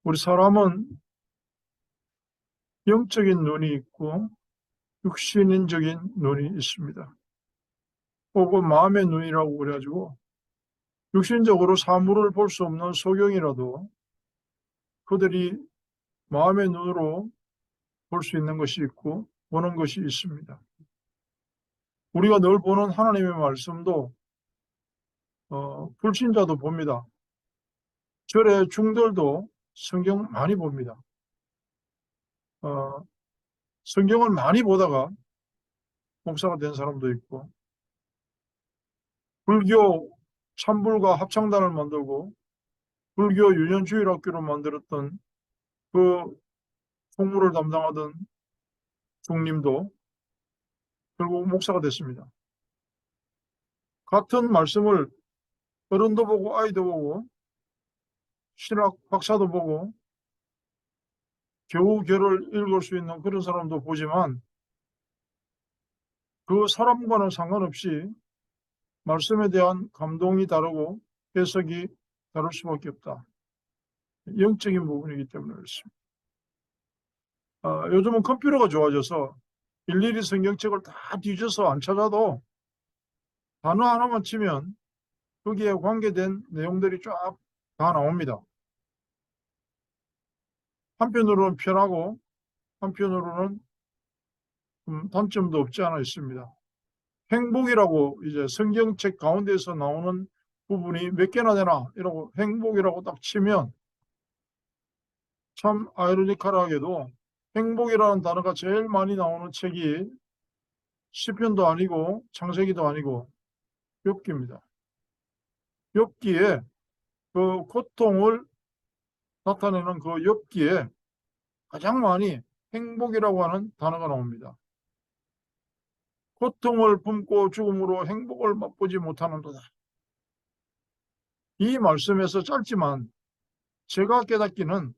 우리 사람은 영적인 눈이 있고 육신적인 눈이 있습니다. 혹은 마음의 눈이라고 그래가지고 육신적으로 사물을 볼 수 없는 소경이라도 그들이 마음의 눈으로 볼 수 있는 것이 있고 보는 것이 있습니다. 우리가 늘 보는 하나님의 말씀도 불신자도 봅니다. 절의 중들도 성경 많이 봅니다. 성경을 많이 보다가 목사가 된 사람도 있고, 불교 찬불과 합창단을 만들고 불교 유년주일학교를 만들었던 그 총무를 담당하던 중님도 결국 목사가 됐습니다. 같은 말씀을 어른도 보고 아이도 보고 신학 박사도 보고 겨우 결을 읽을 수 있는 그런 사람도 보지만 그 사람과는 상관없이 말씀에 대한 감동이 다르고 해석이 다를 수밖에 없다. 영적인 부분이기 때문에 그렇습니다. 요즘은 컴퓨터가 좋아져서 일일이 성경책을 다 뒤져서 안 찾아도 단어 하나만 치면 거기에 관계된 내용들이 쫙 다 나옵니다. 한편으로는 편하고 한편으로는 단점도 없지 않아 있습니다. 행복이라고 이제 성경책 가운데서 나오는 부분이 몇 개나 되나 이러고 행복이라고 딱 치면 참 아이러니컬하게도 행복이라는 단어가 제일 많이 나오는 책이 시편도 아니고 창세기도 아니고 욥기입니다. 욥기에 그 고통을 나타내는 그 욥기에 가장 많이 행복이라고 하는 단어가 나옵니다. 고통을 품고 죽음으로 행복을 맛보지 못하는도다. 이 말씀에서 짧지만 제가 깨닫기는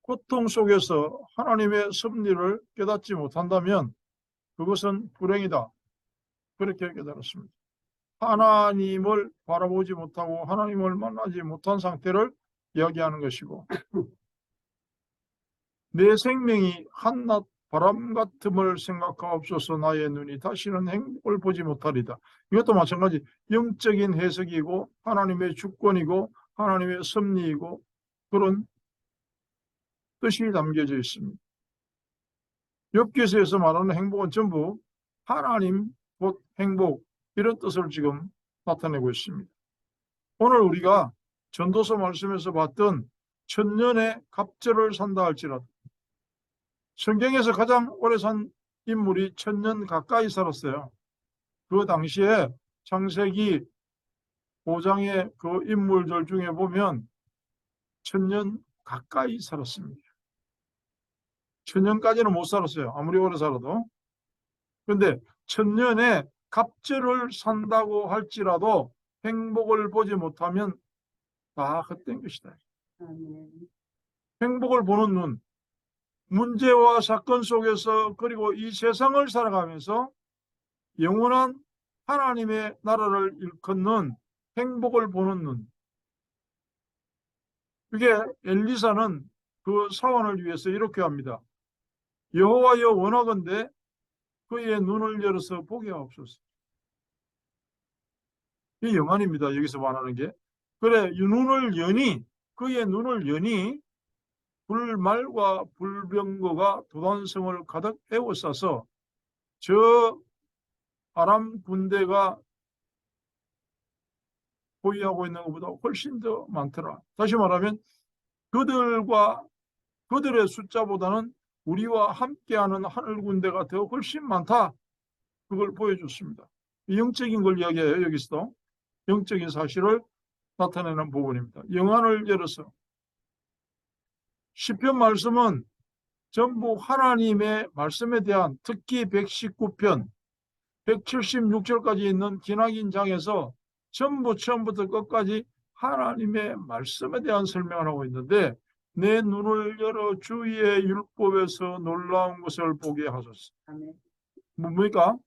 고통 속에서 하나님의 섭리를 깨닫지 못한다면 그것은 불행이다. 그렇게 깨달았습니다. 하나님을 바라보지 못하고 하나님을 만나지 못한 상태를 이야기하는 것이고 내 생명이 한낱 바람 같음을 생각하옵소서 나의 눈이 다시는 행복을 보지 못하리다. 이것도 마찬가지 영적인 해석이고 하나님의 주권이고 하나님의 섭리이고 그런 뜻이 담겨져 있습니다. 욥기서에서 말하는 행복은 전부 하나님 곧 행복 이런 뜻을 지금 나타내고 있습니다. 오늘 우리가 전도서 말씀에서 봤던 천년의 갑절을 산다 할지라도 성경에서 가장 오래 산 인물이 천년 가까이 살았어요. 그 당시에 창세기 5장의 그 인물들 중에 보면 천년 가까이 살았습니다. 천년까지는 못 살았어요. 아무리 오래 살아도. 그런데 천년에 갑절을 산다고 할지라도 행복을 보지 못하면 다 헛된 것이다. 행복을 보는 눈, 문제와 사건 속에서 그리고 이 세상을 살아가면서 영원한 하나님의 나라를 일컫는 행복을 보는 눈. 이게 엘리사는 그 사원을 위해서 이렇게 합니다. 여호와여 원하건대 그의 눈을 열어서 보게 하옵소서. 이 영안입니다. 여기서 말하는 게. 그래 눈을 여니 그의 눈을 여니 불말과 불병거가 도단성을 가득 에워싸서 저 아람 군대가 보유하고 있는 것보다 훨씬 더 많더라. 다시 말하면 그들의 숫자보다는 우리와 함께하는 하늘 군대가 더 훨씬 많다. 그걸 보여줬습니다. 영적인 걸 이야기해요. 여기서도 영적인 사실을 나타내는 부분입니다. 영안을 열어서 시편 말씀은 전부 하나님의 말씀에 대한 특히 119편 176절까지 있는 기나긴 장에서 전부 처음부터 끝까지 하나님의 말씀에 대한 설명을 하고 있는데 내 눈을 열어 주의 율법에서 놀라운 것을 보게 하소서. 뭡니까?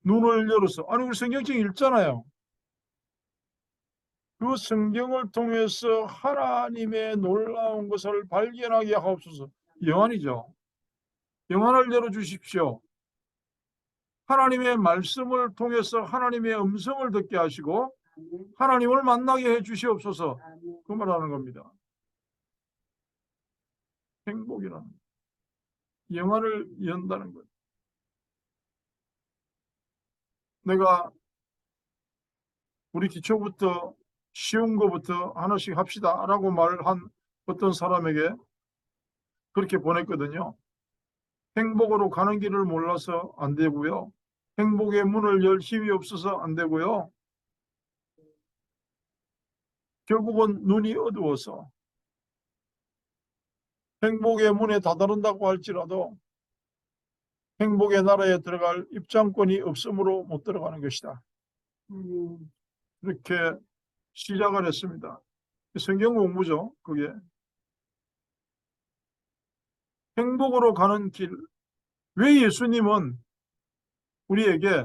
눈을 열어서. 아니 우리 성경책 읽잖아요. 그 성경을 통해서 하나님의 놀라운 것을 발견하게 하옵소서. 영안이죠. 영안을 열어주십시오. 하나님의 말씀을 통해서 하나님의 음성을 듣게 하시고 하나님을 만나게 해 주시옵소서. 그 말하는 겁니다. 행복이라는 영안을 연다는 것. 내가 우리 기초부터 쉬운 것부터 하나씩 합시다 라고 말한 어떤 사람에게 그렇게 보냈거든요. 행복으로 가는 길을 몰라서 안 되고요. 행복의 문을 열 힘이 없어서 안 되고요. 결국은 눈이 어두워서 행복의 문에 다다른다고 할지라도 행복의 나라에 들어갈 입장권이 없으므로 못 들어가는 것이다. 이렇게 시작을 했습니다. 성경 공부죠, 그게. 행복으로 가는 길. 왜 예수님은 우리에게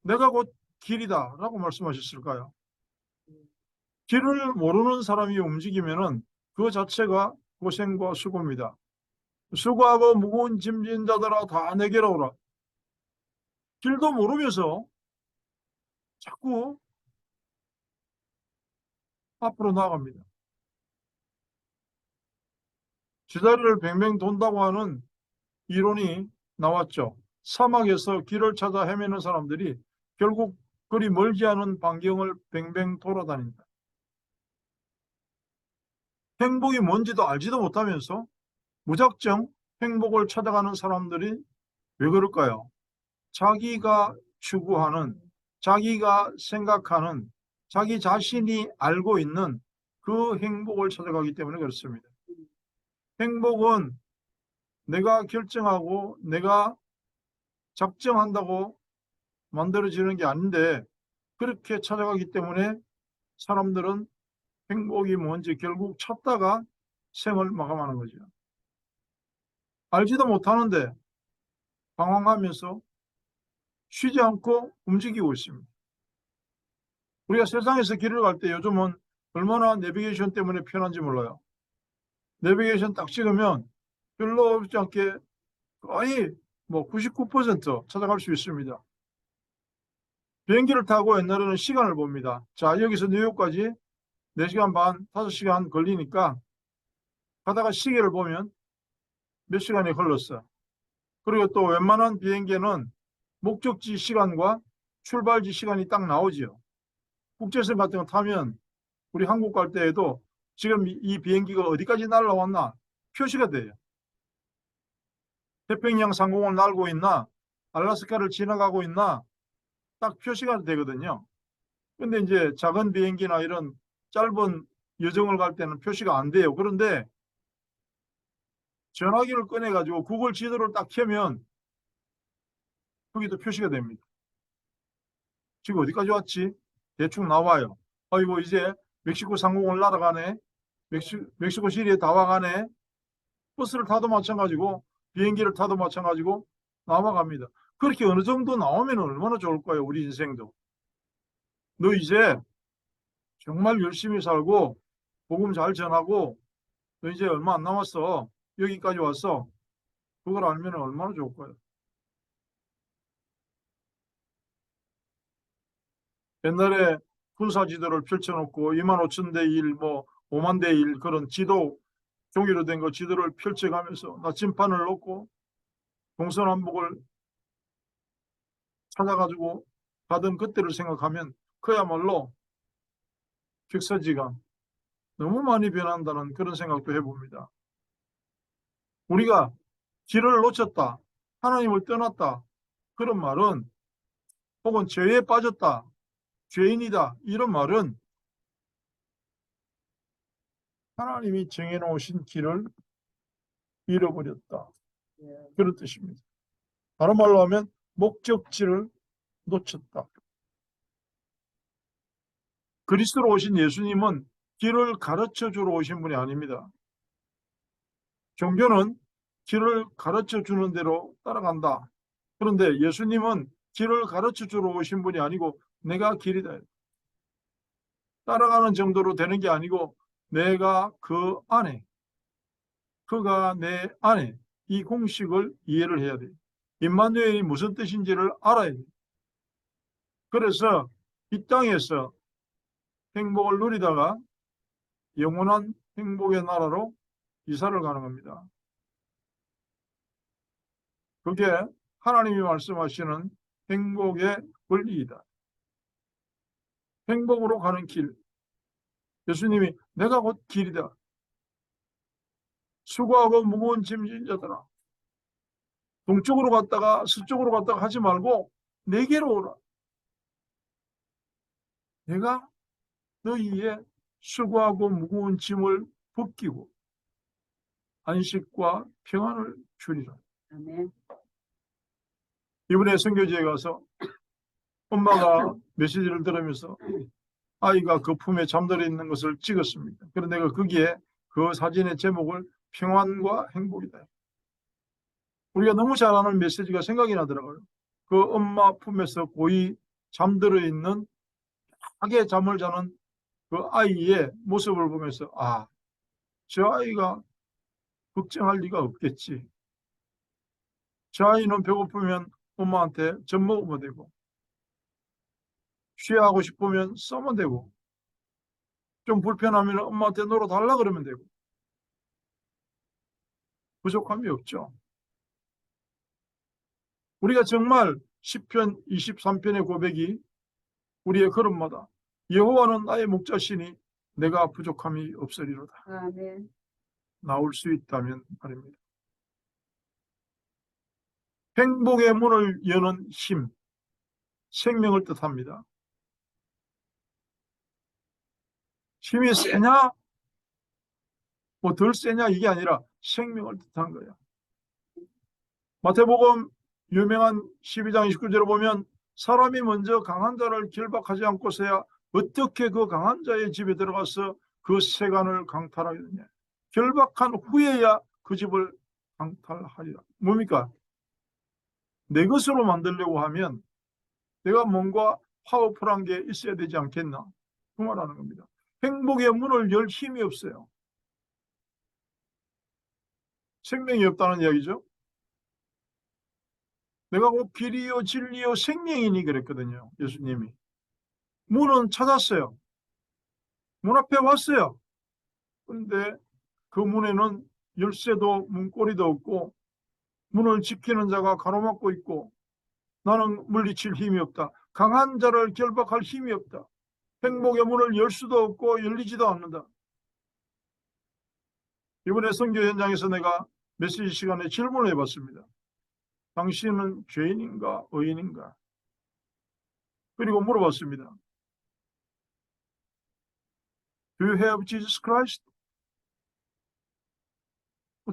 내가 곧 길이다 라고 말씀하셨을까요? 길을 모르는 사람이 움직이면은 그 자체가 고생과 수고입니다. 수고하고 무거운 짐진 자들아 다 내게로 오라. 길도 모르면서 자꾸 앞으로 나아갑니다. 지다리를 뱅뱅 돈다고 하는 이론이 나왔죠. 사막에서 길을 찾아 헤매는 사람들이 결국 그리 멀지 않은 반경을 뱅뱅 돌아다닌다. 행복이 뭔지도 알지도 못하면서 무작정 행복을 찾아가는 사람들이 왜 그럴까요? 자기가 추구하는, 자기가 생각하는, 자기 자신이 알고 있는 그 행복을 찾아가기 때문에 그렇습니다. 행복은 내가 결정하고 내가 작정한다고 만들어지는 게 아닌데 그렇게 찾아가기 때문에 사람들은 행복이 뭔지 결국 찾다가 생을 마감하는 거죠. 알지도 못하는데 방황하면서 쉬지 않고 움직이고 있습니다. 우리가 세상에서 길을 갈 때 요즘은 얼마나 내비게이션 때문에 편한지 몰라요. 내비게이션 딱 찍으면 별로 없지 않게 거의 뭐 99% 찾아갈 수 있습니다. 비행기를 타고 옛날에는 시간을 봅니다. 자, 여기서 뉴욕까지 4시간 반, 5시간 걸리니까 가다가 시계를 보면 몇 시간이 흘렀어. 그리고 또 웬만한 비행기는 목적지 시간과 출발지 시간이 딱 나오지요. 국제선 같은 거 타면 우리 한국 갈 때에도 지금 이 비행기가 어디까지 날아왔나 표시가 돼요. 태평양 상공을 날고 있나 알라스카를 지나가고 있나 딱 표시가 되거든요. 근데 이제 작은 비행기나 이런 짧은 여정을 갈 때는 표시가 안 돼요. 그런데 전화기를 꺼내가지고 구글 지도를 딱 켜면 거기도 표시가 됩니다. 지금 어디까지 왔지? 대충 나와요. 아이고 이제 멕시코 상공을 날아가네. 멕시코 시리에 다 와가네. 버스를 타도 마찬가지고 비행기를 타도 마찬가지고 남아갑니다. 그렇게 어느 정도 나오면 얼마나 좋을까요? 우리 인생도. 너 이제 정말 열심히 살고 복음 잘 전하고 너 이제 얼마 안 남았어. 여기까지 왔어. 그걸 알면 얼마나 좋을까요? 옛날에 군사 지도를 펼쳐놓고 2만 5천 대 1, 뭐 5만 대 1 그런 지도 종이로 된 거 지도를 펼쳐가면서 나침판을 놓고 동서남북을 찾아가지고 가던 그때를 생각하면 그야말로 격서지가 너무 많이 변한다는 그런 생각도 해봅니다. 우리가 길을 놓쳤다, 하나님을 떠났다 그런 말은 혹은 죄에 빠졌다, 죄인이다 이런 말은 하나님이 정해놓으신 길을 잃어버렸다 그런 뜻입니다. 다른 말로 하면 목적지를 놓쳤다. 그리스도로 오신 예수님은 길을 가르쳐 주러 오신 분이 아닙니다. 종교는 길을 가르쳐 주는 대로 따라간다. 그런데 예수님은 길을 가르쳐 주러 오신 분이 아니고 내가 길이다. 따라가는 정도로 되는 게 아니고 내가 그 안에, 그가 내 안에 이 공식을 이해를 해야 돼요. 임마누엘이 무슨 뜻인지를 알아야 돼요. 그래서 이 땅에서 행복을 누리다가 영원한 행복의 나라로 이사를 가는 겁니다. 그게 하나님이 말씀하시는 행복의 원리이다. 행복으로 가는 길. 예수님이 내가 곧 길이다. 수고하고 무거운 짐진 자들아, 동쪽으로 갔다가 서쪽으로 갔다가 하지 말고 내게로 오라. 내가 너희의 수고하고 무거운 짐을 벗기고 안식과 평안을 주리라. 아멘. 이번에 선교지에 가서 엄마가 메시지를 들으면서 아이가 그 품에 잠들어 있는 것을 찍었습니다. 그런데 내가 거기에 그 사진의 제목을 평안과 행복이다. 우리가 너무 잘 아는 메시지가 생각이 나더라고요. 그 엄마 품에서 고이 잠들어 있는 하게 잠을 자는 그 아이의 모습을 보면서 저 아이가 걱정할 리가 없겠지. 저 아이는 배고프면 엄마한테 젖 먹으면 되고 쉬하고 싶으면 써면 되고 좀 불편하면 엄마한테 놀아달라 그러면 되고 부족함이 없죠. 우리가 정말 시편 23편의 고백이 우리의 걸음마다 여호와는 나의 목자시니 내가 부족함이 없으리로다. 아멘. 나올 수 있다면 말입니다. 행복의 문을 여는 힘, 생명을 뜻합니다. 힘이 세냐? 뭐 덜 세냐? 이게 아니라 생명을 뜻하는 거예요. 마태복음 유명한 12장 29절을 보면 사람이 먼저 강한 자를 결박하지 않고서야 어떻게 그 강한 자의 집에 들어가서 그 세간을 강탈하겠느냐. 결박한 후에야 그 집을 강탈하리라. 뭡니까? 내 것으로 만들려고 하면 내가 뭔가 파워풀한 게 있어야 되지 않겠나? 그 말하는 겁니다. 행복의 문을 열 힘이 없어요. 생명이 없다는 이야기죠. 내가 곧 길이요 진리요 생명이니 그랬거든요. 예수님이. 문은 찾았어요. 문 앞에 왔어요. 그런데 그 문에는 열쇠도 문고리도 없고 문을 지키는 자가 가로막고 있고 나는 물리칠 힘이 없다. 강한 자를 결박할 힘이 없다. 행복의 문을 열 수도 없고 열리지도 않는다. 이번에 선교 현장에서 내가 메시지 시간에 질문을 해봤습니다. 당신은 죄인인가 의인인가? 그리고 물어봤습니다. Do you have Jesus Christ?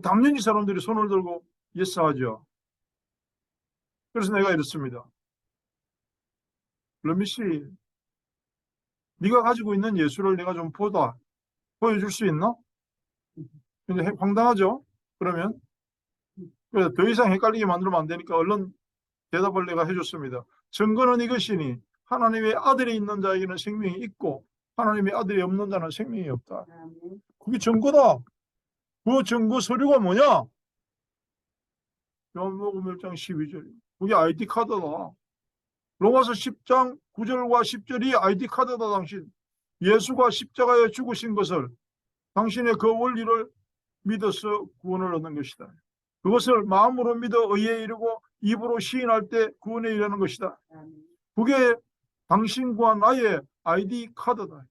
당연히 사람들이 손을 들고 yes 하죠. 그래서 내가 이랬습니다. Let me see. 네가 가지고 있는 예수를 내가 좀 보여줄 수 있나? 근데 황당하죠? 그러면 그래서 더 이상 헷갈리게 만들면 안 되니까 얼른 대답을 내가 해줬습니다. 증거는 이것이니 하나님의 아들이 있는 자에게는 생명이 있고 하나님의 아들이 없는 자는 생명이 없다. 그게 증거다. 그 증거 서류가 뭐냐? 요한복음 1장 12절. 그게 ID 카드다. 로마서 10장 9절과 10절이 ID 카드다. 당신 예수가 십자가에 죽으신 것을 당신의 그 원리를 믿어서 구원을 얻는 것이다. 그것을 마음으로 믿어 의에 이르고 입으로 시인할 때 구원에 이르는 것이다. 그게 당신과 나의 ID 카드다.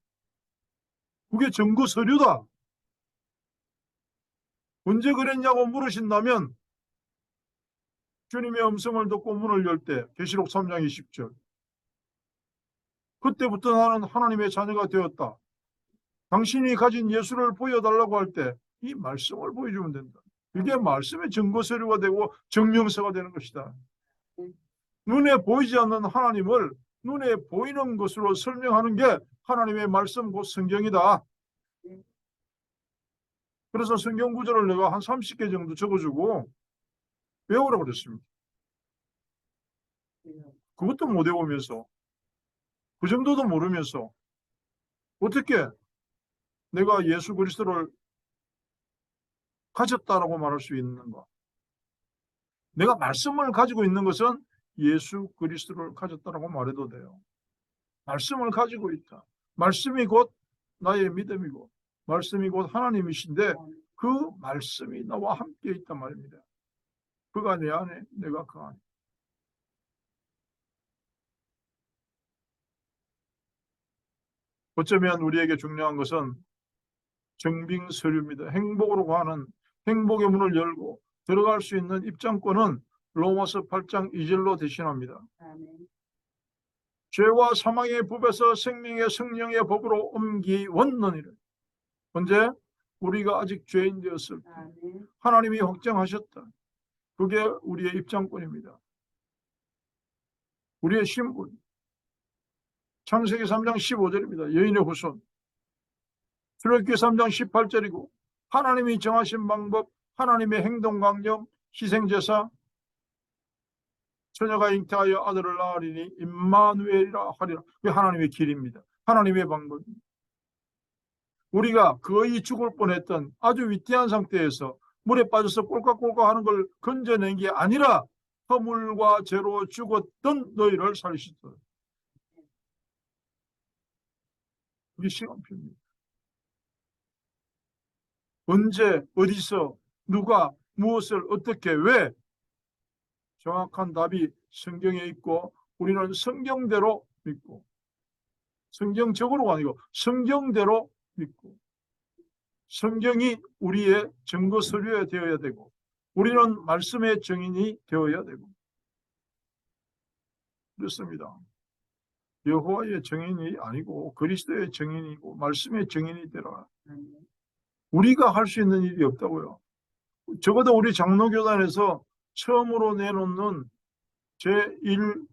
그게 증거 서류다. 언제 그랬냐고 물으신다면 주님의 음성을 듣고 문을 열 때 계시록 3장 20절 그때부터 나는 하나님의 자녀가 되었다. 당신이 가진 예수를 보여달라고 할 때 이 말씀을 보여주면 된다. 이게 말씀의 증거 서류가 되고 증명서가 되는 것이다. 눈에 보이지 않는 하나님을 눈에 보이는 것으로 설명하는 게 하나님의 말씀 곧 성경이다. 그래서 성경 구절을 내가 한 30개 정도 적어주고 외우라고 그랬습니다. 그것도 못 외우면서 그 정도도 모르면서 어떻게 내가 예수 그리스도를 가졌다라고 말할 수 있는가? 내가 말씀을 가지고 있는 것은 예수 그리스도를 가졌다라고 말해도 돼요. 말씀을 가지고 있다. 말씀이 곧 나의 믿음이고 말씀이 곧 하나님이신데 그 말씀이 나와 함께 있단 말입니다. 그가 내 안에, 내가 그 안에. 어쩌면 우리에게 중요한 것은 증빙서류입니다. 행복으로 가는 행복의 문을 열고 들어갈 수 있는 입장권은 로마서 8장 2절로 대신합니다. 죄와 사망의 법에서 생명의 성령의 법으로 옮기웠느니라. 언제? 우리가 아직 죄인 되었을 때 하나님이 확정하셨다. 그게 우리의 입장권입니다. 우리의 신분. 창세기 3장 15절입니다. 여인의 후손. 출애굽기 3장 18절이고 하나님이 정하신 방법, 하나님의 행동 강령, 희생제사, 처녀가 잉태하여 아들을 낳으리니 임마누엘이라 하리라. 그게 하나님의 길입니다. 하나님의 방법입니다. 우리가 거의 죽을 뻔했던 아주 위태한 상태에서 물에 빠져서 꼴깍꼴깍 하는 걸 건져낸 게 아니라 허물과 죄로 죽었던 너희를 살리시더라. 그게 시간표입니다. 언제, 어디서, 누가, 무엇을, 어떻게, 왜? 정확한 답이 성경에 있고 우리는 성경대로 믿고 성경적으로가 아니고 성경대로 믿고 성경이 우리의 증거 서류에 되어야 되고 우리는 말씀의 증인이 되어야 되고 그렇습니다. 여호와의 증인이 아니고 그리스도의 증인이고 말씀의 증인이 되라. 우리가 할 수 있는 일이 없다고요. 적어도 우리 장로교단에서 처음으로 내놓는 제1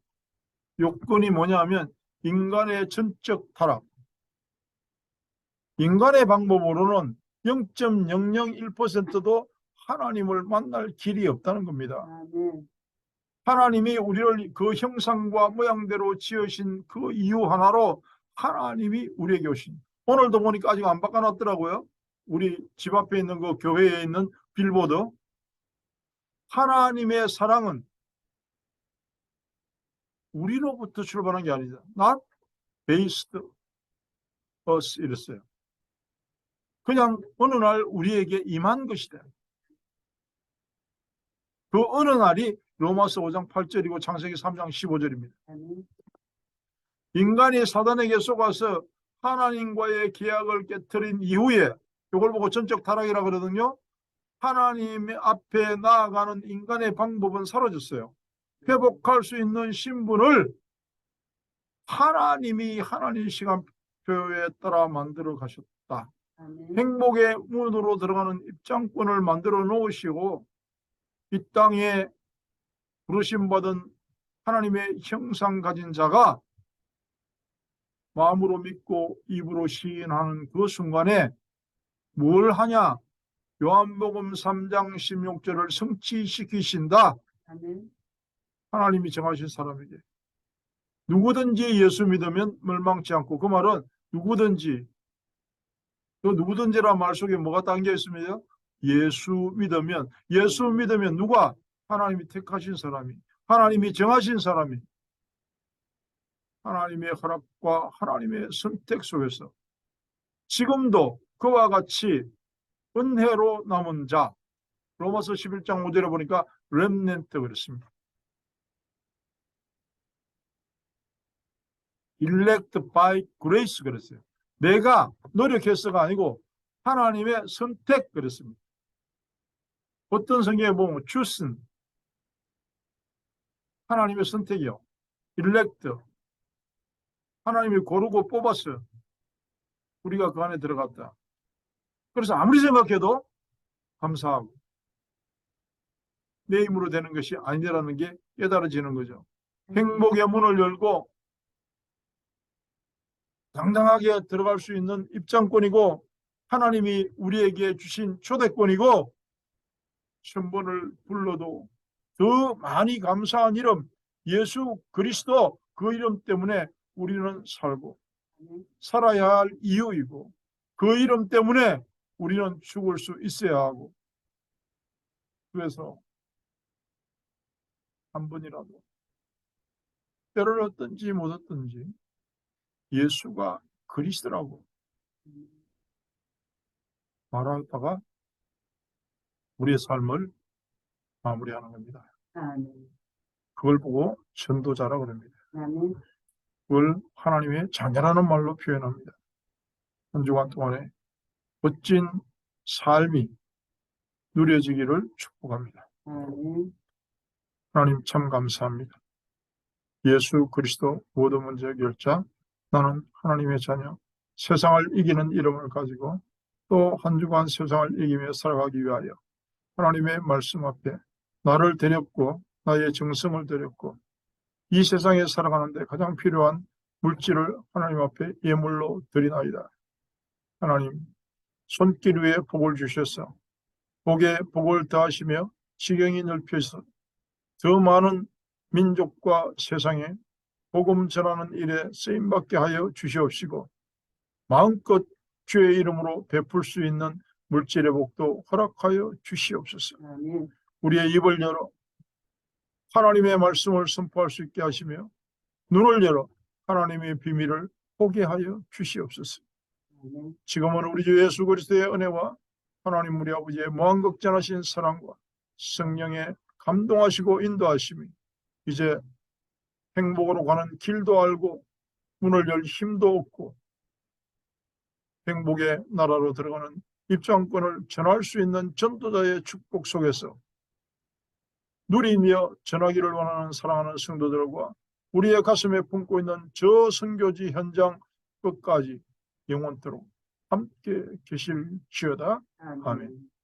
요건이 뭐냐면 인간의 전적 타락. 인간의 방법으로는 0.001%도 하나님을 만날 길이 없다는 겁니다. 하나님이 우리를 그 형상과 모양대로 지으신 그 이유 하나로 하나님이 우리에게 오신. 오늘도 보니까 아직 안 바꿔놨더라고요. 우리 집 앞에 있는 그 교회에 있는 빌보드. 하나님의 사랑은 우리로부터 출발한 게 아니다. Not based us 이랬어요. 그냥 어느 날 우리에게 임한 것이다. 그 어느 날이 로마서 5장 8절이고 창세기 3장 15절입니다. 인간이 사단에게 속아서 하나님과의 계약을 깨뜨린 이후에 이걸 보고 전적 타락이라 그러거든요. 하나님 앞에 나아가는 인간의 방법은 사라졌어요. 회복할 수 있는 신분을 하나님이 하나님 시간표에 따라 만들어 가셨다. 행복의 문으로 들어가는 입장권을 만들어 놓으시고 이 땅에 부르심받은 하나님의 형상 가진 자가 마음으로 믿고 입으로 시인하는 그 순간에 뭘 하냐? 요한복음 3장 16절을 성취시키신다. 하나님이 정하신 사람에게. 누구든지 예수 믿으면 멸망치 않고 그 말은 누구든지 그 누구든지란 말 속에 뭐가 담겨 있습니다. 예수 믿으면 누가? 하나님이 택하신 사람이 하나님이 정하신 사람이 하나님의 허락과 하나님의 선택 속에서 지금도 그와 같이 은혜로 남은 자 로마서 11장 5절에 보니까 렘넌트 그랬습니다. elect by grace 그랬어요. 내가 노력해서가 아니고 하나님의 선택 그랬습니다. 어떤 성경에 보면 chosen 하나님의 선택이요. elect 하나님이 고르고 뽑았어요. 우리가 그 안에 들어갔다. 그래서 아무리 생각해도 감사하고 내 힘으로 되는 것이 아니라는 게 깨달아지는 거죠. 행복의 문을 열고 당당하게 들어갈 수 있는 입장권이고 하나님이 우리에게 주신 초대권이고 천번을 불러도 더 많이 감사한 이름 예수 그리스도 그 이름 때문에 우리는 살고 살아야 할 이유이고 그 이름 때문에 우리는 죽을 수 있어야 하고 그래서 한 번이라도 때를 얻든지 못 얻든지 예수가 그리스도라고 말하다가 우리의 삶을 마무리하는 겁니다. 그걸 보고 전도자라고 합니다. 그걸 하나님의 자녀라는 말로 표현합니다. 한 주간 동안에 멋진 삶이 누려지기를 축복합니다. 하나님 참 감사합니다. 예수 그리스도 모든 문제 해결자, 나는 하나님의 자녀, 세상을 이기는 이름을 가지고 또 한 주간 세상을 이기며 살아가기 위하여 하나님의 말씀 앞에 나를 드렸고 나의 정성을 드렸고 이 세상에 살아가는데 가장 필요한 물질을 하나님 앞에 예물로 드리나이다. 하나님 손길 위에 복을 주셔서 복에 복을 더하시며 지경이 넓혀서 더 많은 민족과 세상에 복음 전하는 일에 쓰임받게 하여 주시옵시고 마음껏 주의 이름으로 베풀 수 있는 물질의 복도 허락하여 주시옵소서. 우리의 입을 열어 하나님의 말씀을 선포할 수 있게 하시며 눈을 열어 하나님의 비밀을 보게 하여 주시옵소서. 지금은 우리 주 예수 그리스도의 은혜와 하나님 우리 아버지의 무한극전하신 사랑과 성령의 감동하시고 인도하심이 이제 행복으로 가는 길도 알고 문을 열 힘도 없고 행복의 나라로 들어가는 입장권을 전할 수 있는 전도자의 축복 속에서 누리며 전하기를 원하는 사랑하는 성도들과 우리의 가슴에 품고 있는 저 선교지 현장 끝까지 영원토록 함께 계실지어다. 아멘.